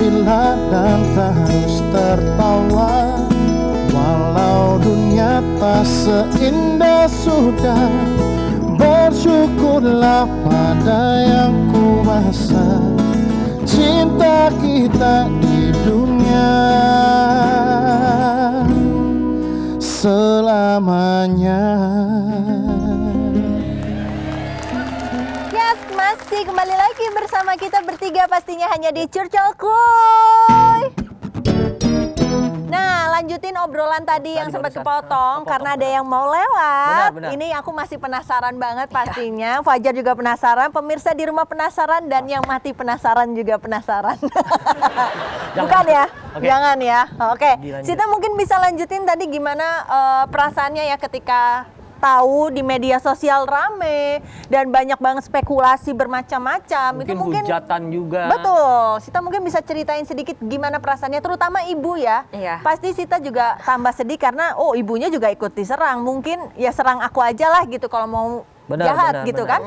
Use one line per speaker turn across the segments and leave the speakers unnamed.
gembira dan terus tertawa, walau dunia tak seindah sudah. Bersyukurlah pada yang kuasa, cinta kita di dunia selamanya.
Yes, masih kembali lagi bersama kita bertiga pastinya hanya di Curcol Kuy. Nah, lanjutin obrolan tadi yang sempat kepotong karena ada yang mau lewat.
Benar.
Ini aku masih penasaran banget pastinya. Fajar juga penasaran, pemirsa di rumah penasaran, dan yang mati penasaran juga penasaran. Bukan ya?
Oke.
Jangan ya. Oke.
Dilanjut.
Sita mungkin bisa lanjutin tadi gimana perasaannya ya ketika tahu di media sosial rame dan banyak banget spekulasi bermacam-macam.
Mungkin
Itu mungkin
hujatan juga.
betul. Sita mungkin bisa ceritain sedikit gimana perasaannya, terutama ibu ya.
Iya.
Pasti Sita juga tambah sedih karena ibunya juga ikut diserang. Mungkin ya serang aku aja lah gitu kalau mau jahat gitu kan.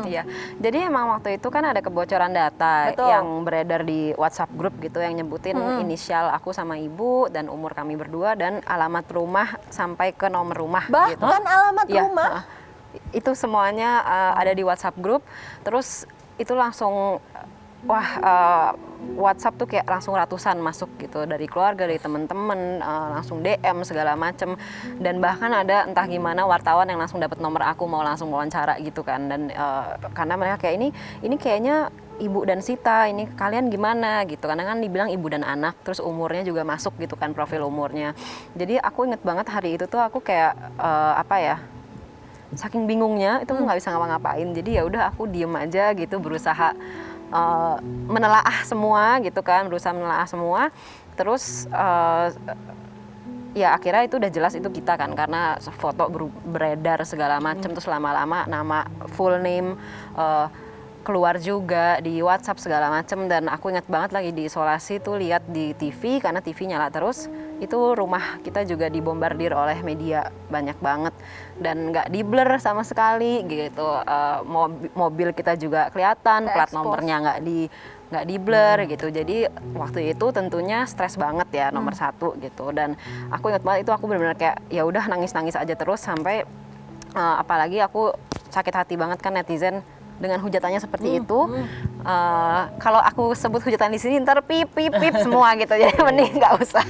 Iya. Jadi emang waktu itu kan ada kebocoran data
Betul.
yang beredar di WhatsApp grup gitu yang nyebutin inisial aku sama ibu dan umur kami berdua dan alamat rumah sampai ke nomor rumah gitu.
Bahkan alamat
Iya,
rumah.
itu semuanya ada di WhatsApp grup. Terus itu langsung WhatsApp tuh kayak langsung ratusan masuk gitu dari keluarga, dari temen-temen, langsung DM segala macem, dan bahkan ada entah gimana wartawan yang langsung dapat nomor aku mau langsung wawancara gitu kan. Dan karena mereka kayak ini kayaknya Ibu dan Sita, ini kalian gimana gitu, karena kan dibilang ibu dan anak, terus umurnya juga masuk gitu kan, profil umurnya. Jadi aku inget banget hari itu tuh aku kayak saking bingungnya itu nggak bisa ngapa-ngapain. Jadi ya udah aku diem aja gitu, berusaha menelaah semua gitu kan, terus ya akhirnya itu udah jelas itu kita kan, karena foto beredar segala macam, terus lama-lama nama full name keluar juga di WhatsApp segala macam. Dan aku ingat banget lagi di isolasi tuh lihat di TV, karena TV nyala terus, itu rumah kita juga dibombardir oleh media banyak banget dan nggak di blur sama sekali gitu. Mobil kita juga kelihatan, plat nomornya nggak di blur gitu. Jadi waktu itu tentunya stres banget ya, nomor satu gitu. Dan aku ingat banget itu aku benar-benar kayak ya udah nangis aja terus sampai apalagi aku sakit hati banget kan netizen dengan hujatannya seperti itu. Kalau aku sebut hujatan di sini ntar pip semua gitu, jadi mending nggak usah.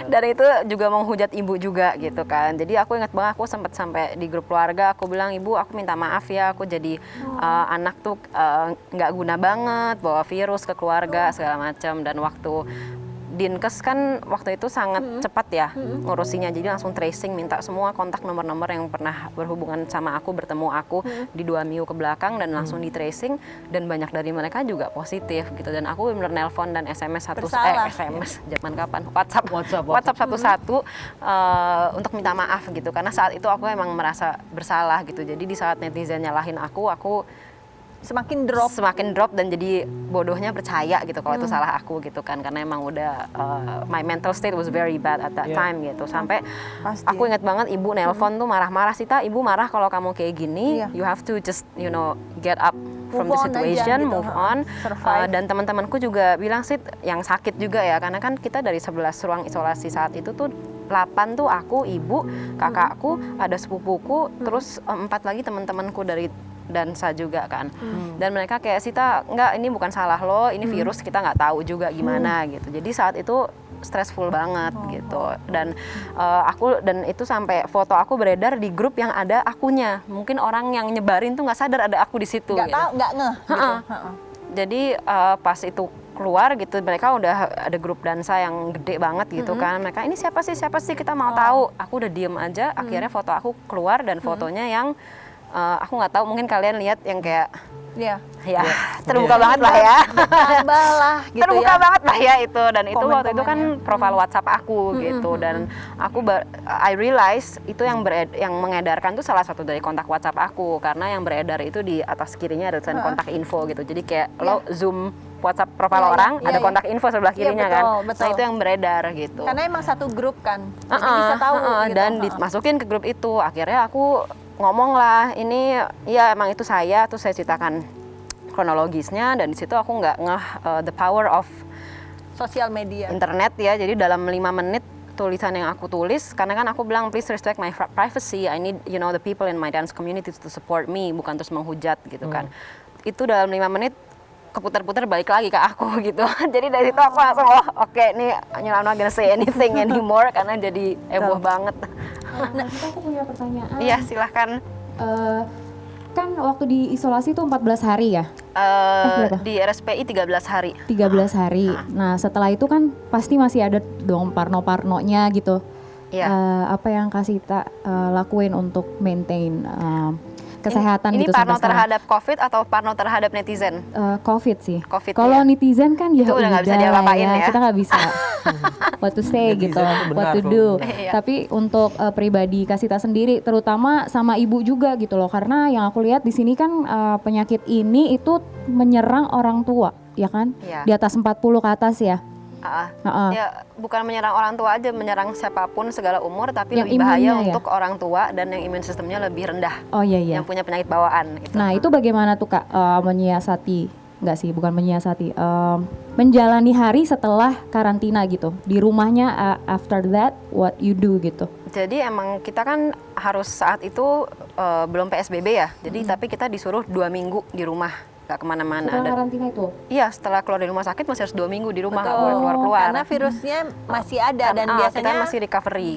Dan itu juga menghujat ibu juga gitu kan. Jadi aku ingat banget aku sempat sampai di grup keluarga aku bilang, ibu aku minta maaf ya, aku jadi anak tuh nggak guna banget, bawa virus ke keluarga segala macam. Dan waktu Dinkes kan waktu itu sangat cepat ya ngurusinya, jadi langsung tracing, minta semua kontak nomor-nomor yang pernah berhubungan sama aku, bertemu aku di 2 minggu ke belakang, dan langsung di tracing, dan banyak dari mereka juga positif gitu. Dan aku bener nelpon dan SMS SMS zaman kapan, WhatsApp satu-satu untuk minta maaf gitu, karena saat itu aku emang merasa bersalah gitu. Jadi di saat netizen nyalahin aku
Semakin drop
dan jadi bodohnya percaya gitu kalau itu salah aku gitu kan, karena emang udah my mental state was very bad at that time gitu. Sampai aku ingat banget ibu nelpon tuh marah-marah, Sita, ibu marah kalau kamu kayak gini, you have to just get up from the situation, move on. Dan teman-temanku juga bilang, Sit, yang sakit juga ya, karena kan kita dari 11 ruang isolasi saat itu tuh 8 tuh aku, ibu, kakakku, ada sepupuku, terus 4 lagi teman-temanku dari Dansa juga kan. Dan mereka kayak, Sita, enggak, ini bukan salah lo, ini virus, kita nggak tahu juga gimana gitu. Jadi saat itu stressful banget gitu. Dan dan itu sampai foto aku beredar di grup yang ada akunya. Mungkin orang yang nyebarin tuh nggak sadar ada aku di situ.
Nggak tahu, nggak ngeh gitu.
Jadi pas itu keluar gitu, mereka udah ada grup dansa yang gede banget gitu kan. Mereka, ini siapa sih kita mau tahu. Aku udah diem aja. Akhirnya foto aku keluar, dan fotonya yang aku nggak tahu, mungkin kalian lihat yang kayak terbuka banget lah ya. Terbuka banget lah ya itu. Dan itu waktu itu kan profil WhatsApp aku gitu. Dan I realize itu yang mengedarkan tuh salah satu dari kontak WhatsApp aku, karena yang beredar itu di atas kirinya ada tulisan kontak info gitu. Jadi kayak lo zoom WhatsApp profil orang, ada kontak info sebelah kirinya kan. Nah itu yang beredar gitu.
Karena emang satu grup kan, jadi bisa tahu gitu.
Dan dimasukin ke grup itu. Akhirnya aku ngomong lah, ini ya emang itu saya, terus saya ceritakan kronologisnya, dan di situ aku nggak ngeh the power of
Sosial media.
internet ya. Jadi dalam 5 menit tulisan yang aku tulis, karena kan aku bilang please respect my privacy, I need the people in my dance community to support me, bukan terus menghujat gitu kan. Itu dalam 5 menit keputar-putar balik lagi ke aku gitu. Jadi dari situ aku langsung oke, nih I'm not gonna say anything anymore karena jadi heboh banget.
Nah, aku punya pertanyaan.
Iya, silahkan.
Kan waktu di isolasi itu 14 hari ya? Berapa?
Di RSPI 13 hari.
13 hari. Nah, setelah itu kan pasti masih ada dong parno-parnonya gitu.
Iya.
Apa yang Kasita lakuin untuk maintain kesehatan
ini
gitu
parno
sampai sekarang?
terhadap COVID atau parno terhadap netizen?
COVID sih.
COVID,
Kalau
ya.
netizen kan ya
Itu udah nggak bisa
udah lah
diapa-apain ya.
kita nggak bisa what to say
Netizen
gitu,
itu benar
what to
kok.
do.
Iya.
Tapi untuk pribadi Kasita sendiri, terutama sama ibu juga gitu loh, karena yang aku lihat di sini kan penyakit ini itu menyerang orang tua, ya kan?
Iya.
Di atas 40 ke atas ya.
Ya, bukan menyerang orang tua aja, menyerang siapapun segala umur, tapi
Yang
lebih bahaya
imunnya ya?
untuk orang tua dan yang imun sistemnya lebih rendah,
Oh iya iya.
yang punya penyakit bawaan. Gitu.
Nah itu bagaimana tuh Kak menyiasati, nggak sih, bukan menyiasati, menjalani hari setelah karantina gitu di rumahnya, after that what you do gitu.
Jadi emang kita kan harus saat itu belum PSBB ya, jadi tapi kita disuruh 2 minggu di rumah, nggak kemana-mana.
Setelah
Dan
karantina itu?
iya, setelah keluar dari rumah sakit masih harus 2 minggu di rumah, nggak
Betul.
boleh keluar-keluar.
Karena virusnya masih ada dan
Kita
biasanya
masih recovery.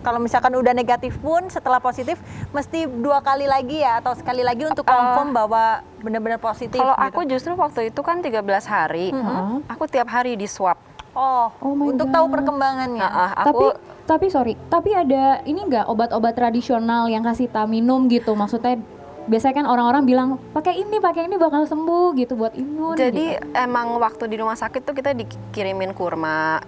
kalau misalkan udah negatif pun setelah positif mesti 2 kali lagi ya atau sekali lagi untuk confirm bahwa benar-benar positif.
Kalau
gitu.
aku justru waktu itu kan 13 hari, aku tiap hari di swab.
Oh
my
untuk
God.
tahu perkembangannya.
Tapi sorry, tapi ada ini nggak obat-obat tradisional yang Kasita minum gitu? Maksudnya biasanya kan orang-orang bilang pakai ini bakal sembuh gitu buat imun.
Jadi
gitu.
emang waktu di rumah sakit tuh kita dikirimin kurma,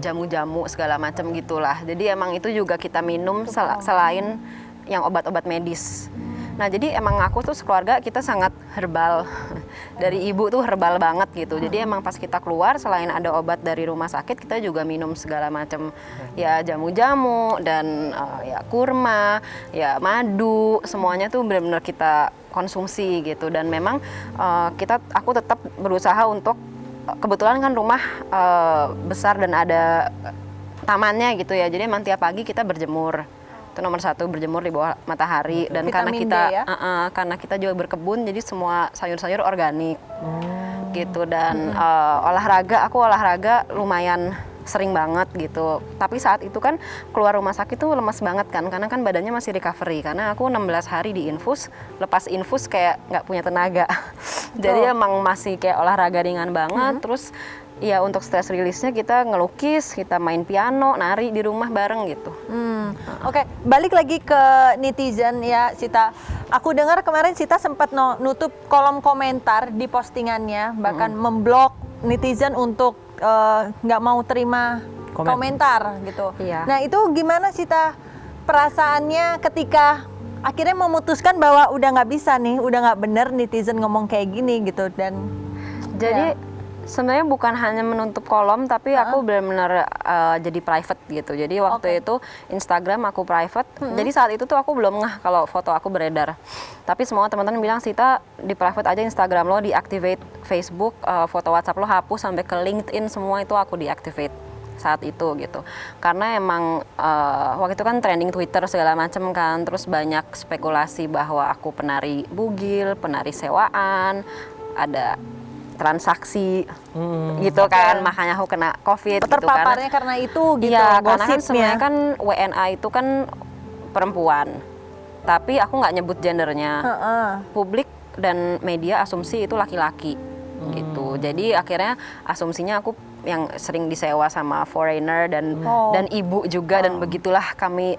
jamu-jamu segala macam gitulah. Jadi emang itu juga kita minum selain yang obat-obat medis. Nah jadi emang aku tuh sekeluarga kita sangat herbal. Dari ibu tuh herbal banget gitu. Jadi emang pas kita keluar selain ada obat dari rumah sakit, kita juga minum segala macam ya jamu-jamu dan ya kurma, ya madu, semuanya tuh benar-benar kita konsumsi gitu. Dan memang aku tetap berusaha untuk, kebetulan kan rumah besar dan ada tamannya gitu ya. Jadi emang tiap pagi kita berjemur. Itu nomor 1, berjemur di bawah matahari. Dan karena
Vitamin
kita
D ya?
karena kita juga berkebun, jadi semua sayur-sayur organik gitu. Dan aku olahraga lumayan sering banget gitu. Tapi saat itu kan keluar rumah sakit tuh lemas banget kan, karena kan badannya masih recovery. Karena aku 16 hari di infus, lepas infus kayak nggak punya tenaga. Jadi emang masih kayak olahraga ringan banget. Terus ya untuk stress release-nya kita ngelukis, kita main piano, nari di rumah bareng gitu.
Oke, balik lagi ke netizen ya Sita. Aku dengar kemarin Sita sempat nutup kolom komentar di postingannya, bahkan memblok netizen untuk nggak mau terima komentar gitu.
Iya.
Nah itu gimana Sita perasaannya ketika akhirnya memutuskan bahwa udah nggak bisa nih, udah nggak bener netizen ngomong kayak gini gitu. Dan
Jadi sebenarnya bukan hanya menutup kolom, tapi aku benar-benar jadi private gitu. Jadi waktu itu Instagram aku private. Jadi saat itu tuh aku belum ngeh kalau foto aku beredar. Tapi semua teman-teman bilang, Sita di private aja Instagram lo, deactivate Facebook, foto WhatsApp lo hapus, sampai ke LinkedIn semua itu aku deactivate saat itu gitu. Karena emang waktu itu kan trending Twitter segala macam kan, terus banyak spekulasi bahwa aku penari bugil, penari sewaan, ada transaksi gitu kan, makanya aku kena COVID gitu.
terpaparnya karena itu gitu,
Iya, karena kan
gosipnya.
sebenarnya kan WNA itu kan perempuan, tapi aku nggak nyebut gendernya. Publik dan media asumsi itu laki-laki gitu. Jadi akhirnya asumsinya aku yang sering disewa sama foreigner dan ibu juga, dan begitulah kami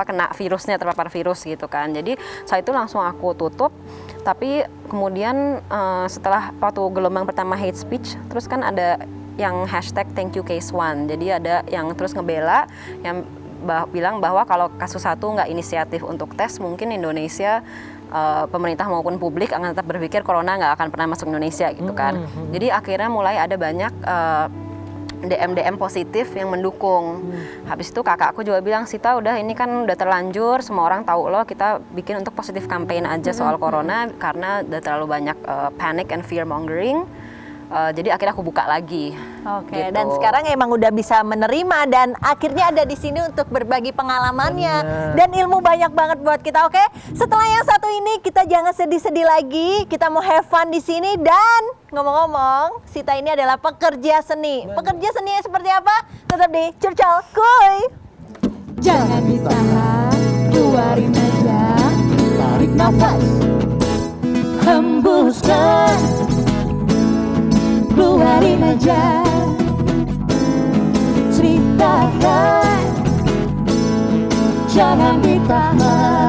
kena virusnya, terpapar virus gitu kan. Jadi saat itu langsung aku tutup. Tapi kemudian setelah waktu gelombang pertama hate speech, terus kan ada yang hashtag thank you case one. Jadi ada yang terus ngebela, yang bilang bahwa kalau kasus 1 nggak inisiatif untuk tes, mungkin Indonesia, pemerintah maupun publik akan tetap berpikir corona nggak akan pernah masuk Indonesia gitu kan. Jadi akhirnya mulai ada banyak DM positif yang mendukung. Habis itu kakakku juga bilang, Sita udah ini kan udah terlanjur, semua orang tahu loh, kita bikin untuk positif campaign aja soal corona karena udah terlalu banyak panic and fear mongering. Jadi akhirnya aku buka lagi.
Oke,
gitu.
dan sekarang emang udah bisa menerima dan akhirnya ada di sini untuk berbagi pengalamannya dan ilmu banyak banget buat kita. Oke, setelah yang satu ini kita jangan sedih-sedih lagi, kita mau have fun di sini. Dan ngomong-ngomong, Sita ini adalah pekerja seni. Pekerja seni yang seperti apa? Tetap di Curcol Kuy.
Jangan ditahan, keluarin aja.
Tarik nafas,
Hembuskan, keluarin aja. Ceritakan, jangan ditahan.